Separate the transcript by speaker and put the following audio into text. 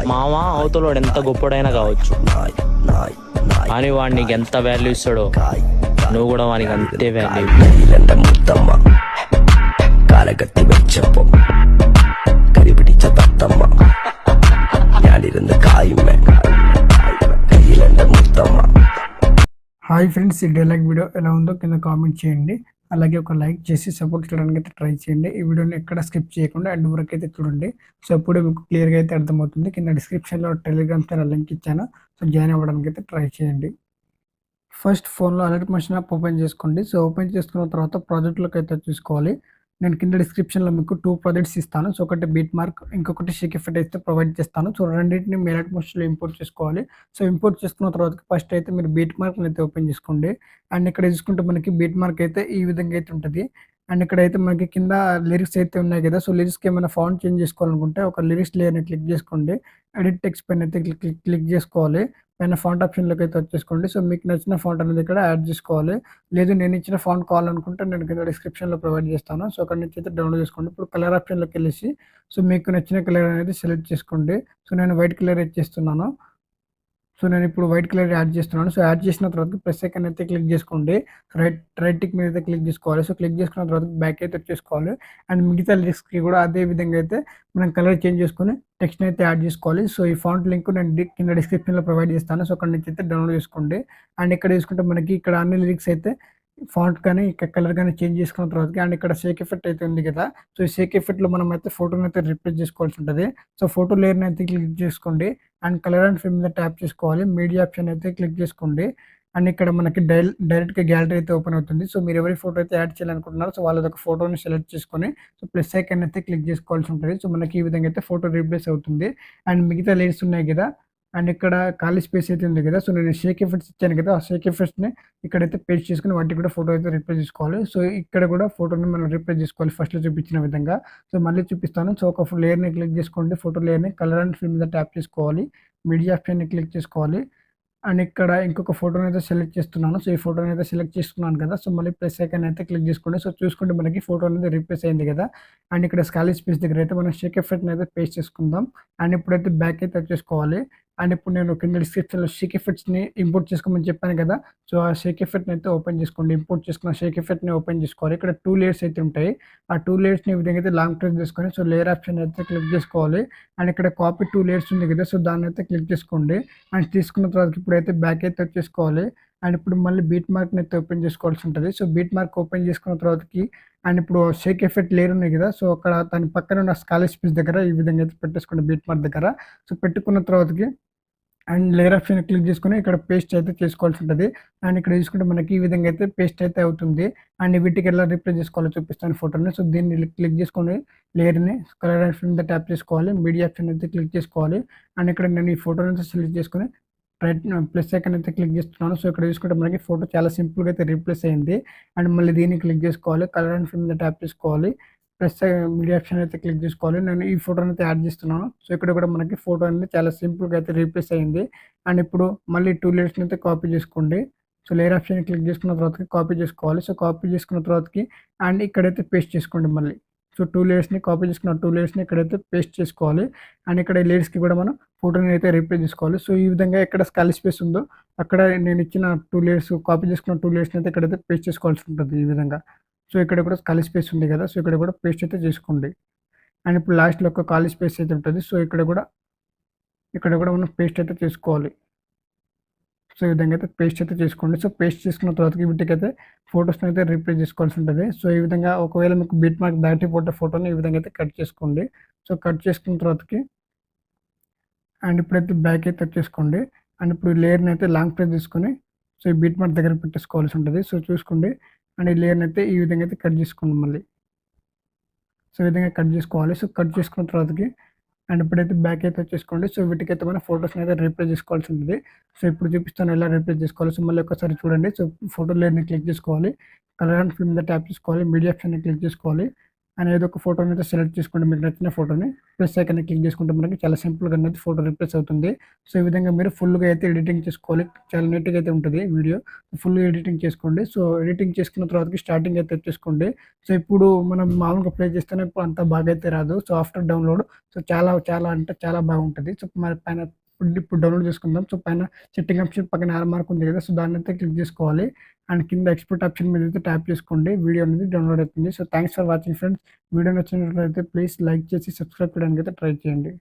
Speaker 1: మామ అవతలోడు ఎంత గొప్పడైనా కావచ్చు, కానీ వాడు నీకు ఎంత వాల్యూ ఇస్తాడో నువ్వు కూడా వానికి అంతే వాల్యూ. കാലകത്തി വെച്ചപ്പം കരിപിടിച്ച തത്തമ്മ ഞാനിരുന്ന് കായുമ്മ കയ്യിലെന്റെ മുത്തമ്മ.
Speaker 2: హాయ్ ఫ్రెండ్స్, ఈ డైలాగ్ వీడియో ఎలా ఉందో కింద కామెంట్ చేయండి. అలాగే ఒక లైక్ చేసి సపోర్ట్ చేయడానికి అయితే ట్రై చేయండి. ఈ వీడియోని ఎక్కడ స్కిప్ చేయకుండా ఎండ్ వరకు అయితే చూడండి. సో అప్పుడే మీకు క్లియర్గా అయితే అర్థమవుతుంది. కింద డిస్క్రిప్షన్లో టెలిగ్రామ్ ఛానల్ లింక్ ఇచ్చాను. సో జాయిన్ అవ్వడానికి అయితే ట్రై చేయండి. ఫస్ట్ ఫోన్లో అలర్ట్ మెషిన్ యాప్ ఓపెన్ చేసుకోండి. సో ఓపెన్ చేసుకున్న తర్వాత ప్రాజెక్ట్లోకి అయితే చూసుకోవాలి. నేను కింద డిస్క్రిప్షన్లో మీకు 2 ప్రాజెక్ట్స్ ఇస్తాను. సో ఒకటి బీట్ మార్క్, ఇంకొకటి షేక్ ఎఫెక్ట్ అయితే ప్రొవైడ్ చేస్తాను. సో రెండింటిని మెయిల్ అట్మోస్లో ఇంపోర్ట్ చేసుకోవాలి. సో ఇంపోర్ట్ చేసుకున్న తర్వాత ఫస్ట్ అయితే మీరు బీట్ మార్క్ని అయితే ఓపెన్ చేసుకోండి. అండ్ ఇక్కడ చూసుకుంటే మనకి బీట్ మార్క్ అయితే ఈ విధంగా అయితే ఉంటుంది. అండ్ ఇక్కడైతే మనకి కింద లిరిక్స్ అయితే ఉన్నాయి కదా. సో లిరిక్స్కి ఏమైనా ఫాంట్ చేంజ్ చేసుకోవాలనుకుంటే ఒక లిరిక్స్ లేయర్ని క్లిక్ చేసుకోండి. ఎడిట్ టెక్స్ట్ పైన అయితే క్లిక్ చేసుకోవాలి. పైన ఫాంట్ ఆప్షన్లోకి అయితే వచ్చేసుకోండి. సో మీకు నచ్చిన ఫాంట్ అనేది ఇక్కడ యాడ్ చేసుకోవాలి. లేదు నేను ఇచ్చిన ఫాంట్ కావాలనుకుంటే నేను కింద డిస్క్రిప్షన్లో ప్రొవైడ్ చేస్తాను. సో అక్కడ నుంచి అయితే డౌన్లోడ్ చేసుకోండి. ఇప్పుడు కలర్ ఆప్షన్లోకి వెళ్ళేసి సో మీకు నచ్చిన కలర్ అనేది సెలెక్ట్ చేసుకోండి. సో నేను వైట్ కలర్ ఇచ్చేస్తున్నాను. సో నేను ఇప్పుడు వైట్ కలర్ యాడ్ చేస్తున్నాను. సో యాడ్ చేసిన తర్వాత ప్లస్ ఐకాన్ అయితే క్లిక్ చేసుకోండి. రైట్ టిక్ మీద అయితే క్లిక్ చేసుకోవాలి. సో క్లిక్ చేసుకున్న తర్వాత బ్యాక్ అయితే వచ్చేసుకోవాలి. అండ్ మిగతా లిరిక్స్కి కూడా అదే విధంగా అయితే మనం కలర్ చేంజ్ చేసుకొని టెక్స్ట్ని అయితే యాడ్ చేసుకోవాలి. సో ఈ ఫాంట్ లింక్ నేను కింద డిస్క్రిప్షన్లో ప్రొవైడ్ చేస్తాను. సో అక్కడ నుంచి అయితే డౌన్లోడ్ చేసుకోండి. అండ్ ఇక్కడ చూసుకుంటే మనకి ఇక్కడ అన్ని లిరిక్స్ అయితే ఫాంట్ కానీ ఇక్కడ కలర్ కానీ చేంజ్ చేసుకున్న తర్వాత అండ్ ఇక్కడ షేక్ ఎఫెక్ట్ అయితే ఉంది కదా. సో ఈ షేక్ ఎఫెక్ట్లో మనం అయితే ఫోటోని అయితే రిప్లేస్ చేసుకోవాల్సి ఉంటుంది. సో ఫోటో లేయర్ని అయితే క్లిక్ చేసుకోండి. అండ్ కలర్ అండ్ ఫిల్మ్ మీద ట్యాప్ చేసుకోవాలి. మీడియా ఆప్షన్ అయితే క్లిక్ చేసుకోండి. అండ్ ఇక్కడ మనకి డైరెక్ట్గా గ్యాలరీ అయితే ఓపెన్ అవుతుంది. సో మీరు ఎవరి ఫోటో అయితే యాడ్ చేయాలనుకుంటున్నారో సో వాళ్ళది ఒక ఫోటోని సెలెక్ట్ చేసుకొని సో ప్లస్ ఐకాన్ అయితే క్లిక్ చేసుకోవాల్సి ఉంటుంది. సో మనకి ఈ విధంగా అయితే ఫోటో రీప్లేస్ అవుతుంది. అండ్ మిగతా లేయర్స్ ఉన్నాయి కదా. అండ్ ఇక్కడ ఖాళీ స్పేస్ అయితే ఉంది కదా. సో నేను షేక్ ఎఫెక్ట్స్ ఇచ్చాను కదా. ఆ షేక్ ఎఫెక్ట్స్ని ఇక్కడైతే పేస్ట్ చేసుకుని వాటికి కూడా ఫోటో అయితే రిప్లేస్ చేసుకోవాలి. సో ఇక్కడ కూడా ఫోటోని మనం రిప్లేస్ చేసుకోవాలి ఫస్ట్లో చూపించిన విధంగా. సో మళ్ళీ చూపిస్తాను. సో ఒక లేయర్ని క్లిక్ చేసుకోండి. ఫోటో లేయర్ని కలర్ అండ్ ఫిల్మ్ మీద ట్యాప్ చేసుకోవాలి. మీడియా ఆప్షన్ని క్లిక్ చేసుకోవాలి. అండ్ ఇక్కడ ఇంకొక ఫోటోని అయితే సెలెక్ట్ చేస్తున్నాను. సో ఈ ఫోటోని అయితే సెలెక్ట్ చేసుకున్నాను కదా. సో మళ్ళీ ప్లస్ ఐకాన్ అయితే క్లిక్ చేసుకోండి. సో చూసుకుంటే మనకి ఫోటో అనేది రీప్లేస్ అయింది కదా. అండ్ ఇక్కడ ఖాళీ స్పేస్ దగ్గర అయితే మనం షేక్ ఎఫెక్ట్ని అయితే పేస్ట్ చేసుకుందాం. అండ్ ఇప్పుడైతే బ్యాక్ అయితే వచ్చేసుకోవాలి. అండ్ ఇప్పుడు నేను కింద డిస్క్రిప్షన్లో షేక్ ఎఫెక్ట్స్ని ఇంపోర్ట్ చేసుకోమని చెప్పాను కదా. సో ఆ షేక్ ఎఫెక్ట్ని అయితే ఓపెన్ చేసుకోండి. ఇంపోర్ట్ చేసుకున్న షేక్ ఎఫెక్ట్ని ఓపెన్ చేసుకోవాలి. ఇక్కడ 2 లేయర్స్ అయితే ఉంటాయి. ఆ 2 లేయర్స్ని ఈ విధంగా అయితే లాంగ్ ప్రెస్ చేసుకొని సో లేయర్ ఆప్షన్ అయితే క్లిక్ చేసుకోవాలి. అండ్ ఇక్కడ కాపీ 2 లేయర్స్ ఉంది కదా. సో దాన్ని అయితే క్లిక్ చేసుకోండి. అండ్ తీసుకున్న తర్వాత ఇప్పుడైతే బ్యాక్ అయితే వచ్చేసుకోవాలి. అండ్ ఇప్పుడు మళ్ళీ బీట్ మార్క్ని అయితే ఓపెన్ చేసుకోవాల్సి ఉంటుంది. సో బీట్ మార్క్ ఓపెన్ చేసుకున్న తర్వాతకి అండ్ ఇప్పుడు షేక్ ఎఫెక్ట్ లేయర్ ఉన్నాయి కదా. సో అక్కడ దాని పక్కన ఉన్న స్కాలర్ స్పేస్ దగ్గర ఈ విధంగా అయితే పెట్టేసుకోండి బీట్ మార్క్ దగ్గర. సో పెట్టుకున్న తర్వాతకి అండ్ లేయర్ ఆప్షన్ క్లిక్ చేసుకొని ఇక్కడ పేస్ట్ అయితే చేసుకోవాల్సి ఉంటుంది. అండ్ ఇక్కడ చూసుకుంటే మనకి ఈ విధంగా అయితే పేస్ట్ అయితే అవుతుంది. అండ్ వీటికి ఎలా రిప్లేస్ చేసుకోవాలో చూపిస్తాను ఫోటోని. సో దీన్ని క్లిక్ చేసుకొని లేయర్ని కలర్ ఆప్షన్ మీద ట్యాప్ చేసుకోవాలి. మీడియా ఆప్షన్ అయితే క్లిక్ చేసుకోవాలి. అండ్ ఇక్కడ నేను ఈ ఫోటోని అయితే సెలెక్ట్ చేసుకొని ప్లస్ ఐకాన్ అయితే క్లిక్ చేస్తున్నాను. సో ఇక్కడ చూసుకుంటే మనకి ఫోటో చాలా సింపుల్గా అయితే రీప్లేస్ అయింది. అండ్ మళ్ళీ దీన్ని క్లిక్ చేసుకోవాలి. కలర్ అండ్ ఫిల్మ్ మీద ట్యాప్ చేసుకోవాలి. ప్లస్ మీడియా ఆప్షన్ అయితే క్లిక్ చేసుకోవాలి. నేను ఈ ఫోటోని అయితే యాడ్ చేస్తున్నాను. సో ఇక్కడ కూడా మనకి ఫోటో అనేది చాలా సింపుల్గా అయితే రీప్లేస్ అయింది. అండ్ ఇప్పుడు మళ్ళీ 2 లేయర్స్ని అయితే కాపీ చేసుకోండి. సో లేయర్ ఆప్షన్ క్లిక్ చేసుకున్న తర్వాత కాపీ చేసుకోవాలి. సో కాపీ చేసుకున్న తర్వాతకి అండ్ ఇక్కడైతే పేస్ట్ చేసుకోండి మళ్ళీ. సో 2 లేయర్స్ని కాపీ చేసుకున్న 2 లేయర్స్ని ఇక్కడైతే పేస్ట్ చేసుకోవాలి. అండ్ ఇక్కడ లేయర్స్కి కూడా మనం ఫోటోని అయితే రీప్లేస్ చేసుకోవాలి. సో ఈ విధంగా ఎక్కడ ఖాళీ స్పేస్ ఉందో అక్కడ నేను ఇచ్చిన 2 లేయర్స్ కాపీ చేసుకున్న 2 లేయర్స్ని అయితే ఇక్కడైతే పేస్ట్ చేసుకోవాల్సి ఉంటుంది ఈ విధంగా. సో ఇక్కడ కూడా ఖాళీ స్పేస్ ఉంది కదా. సో ఇక్కడ కూడా పేస్ట్ అయితే చేసుకోండి. అండ్ ఇప్పుడు లాస్ట్లో ఒక ఖాళీ స్పేస్ అయితే ఉంటుంది. సో ఇక్కడ కూడా మనం పేస్ట్ అయితే చేసుకోవాలి. సో ఈ విధంగా అయితే పేస్ట్ అయితే చేసుకోండి. సో పేస్ట్ చేసుకున్న తర్వాత వీటికైతే ఫొటోస్ని అయితే రీప్లేస్ చేసుకోవాల్సి ఉంటుంది. సో ఈ విధంగా ఒకవేళ మీకు బీట్ మార్క్ దాటిపోతే ఫోటోని ఈ విధంగా అయితే కట్ చేసుకోండి. సో కట్ చేసుకున్న తర్వాతకి అండ్ ఇప్పుడైతే బ్యాక్ అయితే వచ్చేసుకోండి. అండ్ ఇప్పుడు లేయర్ని అయితే లాంగ్ ప్రెస్ తీసుకొని సో ఈ బీట్ మార్క్ దగ్గర పెట్టేసుకోవాల్సి ఉంటుంది. సో చూసుకోండి. అండ్ ఈ లేయర్ని అయితే ఈ విధంగా అయితే కట్ చేసుకోండి మళ్ళీ. సో ఈ విధంగా కట్ చేసుకోవాలి. సో కట్ చేసుకున్న తర్వాతకి అండ్ ఇప్పుడైతే బ్యాక్ అయితే వచ్చేసుకోండి. సో వీటికైతే మన ఫోటోస్ని అయితే రీప్లేస్ చేసుకోవాల్సి ఉంటుంది. సో ఇప్పుడు చూపిస్తాను ఎలా రీప్లేస్ చేసుకోవాలి. సో మళ్ళీ ఒకసారి చూడండి. సో ఫోటో లేయర్ని క్లిక్ చేసుకోవాలి. కలర్ అండ్ ఫిల్మ్ మీద ట్యాప్ చేసుకోవాలి. మీడియా ఆప్షన్ని క్లిక్ చేసుకోవాలి. అని ఏదో ఒక ఫోటోని అయితే సెలెక్ట్ చేసుకోండి, మీకు నచ్చిన ఫోటోని. ప్లస్ ఐకాన్ క్లిక్ చేసుకుంటే మనకి చాలా సింపుల్గా అనేది ఫోటో రిప్లేస్ అవుతుంది. సో ఈ విధంగా మీరు ఫుల్గా అయితే ఎడిటింగ్ చేసుకోవాలి, చాలా నీట్గా అయితే ఉంటుంది వీడియో. ఫుల్ ఎడిటింగ్ చేసుకోండి. సో ఎడిటింగ్ చేసుకున్న తర్వాతకి స్టార్టింగ్ అయితే వచ్చేసుకోండి. సో ఇప్పుడు మనం మామూలుగా ప్లే చేస్తేనే ఇప్పుడు అంత బాగా అయితే రాదు. సో ఆఫ్టర్ డౌన్లోడ్ సో చాలా చాలా అంటే చాలా బాగుంటుంది. సో మరి పైన ఇప్పుడు డౌన్లోడ్ చేసుకుందాం. సో పైన సెట్టింగ్ ఆప్షన్ పక్కన యారో మార్క్ ఉంది కదా, సో దాన్ని అయితే క్లిక్ చేసుకోవాలి. అండ్ కింద ఎక్స్పోర్ట్ ఆప్షన్ మీద అయితే ట్యాప్ చేసుకోండి, వీడియో అనేది డౌన్లోడ్ అవుతుంది. So thanks for watching friends. Video నచ్చినట్లయితే ప్లీజ్ లైక్ చేసి సబ్స్క్రైబ్ చేయడానికి అయితే ట్రై చేయండి.